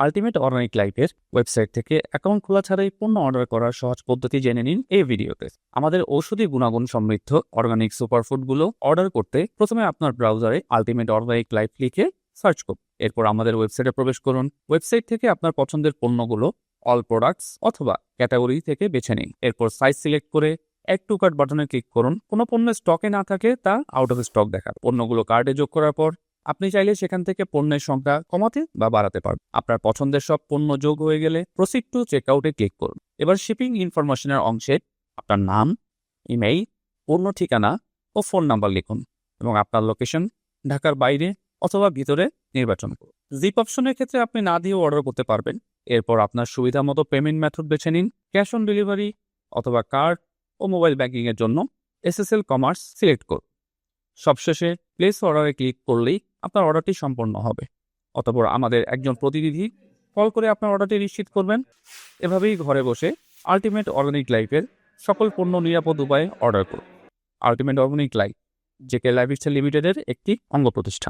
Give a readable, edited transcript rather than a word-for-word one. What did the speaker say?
Ultimate organic লাইফের website থেকে account খোলা ছাড়াই পণ্য অর্ডার করার সহজ পদ্ধতি জেনে নিন এই ভিডিওতে। আমাদের ঔষধি গুণাগুণ সমৃদ্ধ অর্গানিক সুপারফুডগুলো অর্ডার করতে প্রথমে আপনার ব্রাউজারে আল্টিমেট অর্গানিক লাইফ লিখে সার্চ করুন। এরপর আমাদের ওয়েবসাইটে প্রবেশ করুন। ওয়েবসাইট থেকে আপনার পছন্দের পণ্যগুলো অল প্রোডাক্টস অথবা ক্যাটাগরি থেকে বেছে নিন। এরপর সাইজ সিলেক্ট করে অ্যাড টু কার্ট বাটনে ক্লিক করুন। কোনো পণ্য স্টকে না থাকে তা আউট অফ স্টক দেখায়। পণ্যগুলো কার্টে যোগ করার পর আপনি চাইলে সেখান থেকে পণ্যের সংখ্যা কমাতে বা বাড়াতে পারবেন। আপনার পছন্দের সব পণ্য যোগ হয়ে গেলে প্রসিড টু চেকআউটে ক্লিক করুন। এবার শিপিং ইনফরমেশনের অংশে আপনার নাম, ইমেইল, পণ্য ঠিকানা ও ফোন নাম্বার লিখুন এবং আপনার লোকেশন ঢাকার বাইরে অথবা ভিতরে নির্বাচন করুন। জিপ অপশনের ক্ষেত্রে আপনি না দিয়েও অর্ডার করতে পারবেন। এরপর আপনার সুবিধা মতো পেমেন্ট মেথড বেছে নিন। ক্যাশ অন ডেলিভারি অথবা কার্ড ও মোবাইল ব্যাংকিংয়ের জন্য SSL কমার্স সিলেক্ট করুন। সবশেষে প্লেস অর্ডারে ক্লিক করলেই আপনার অর্ডারটি সম্পন্ন হবে। অতঃপর আমাদের একজন প্রতিনিধি কল করে আপনার অর্ডারটি নিশ্চিত করবেন। এভাবেই ঘরে বসে আল্টিমেট অর্গানিক লাইফের সকল পণ্য নিরাপদ উপায়ে অর্ডার করুন। Ultimate organic life JK lifestyle লিমিটেডের একটি অঙ্গ প্রতিষ্ঠান।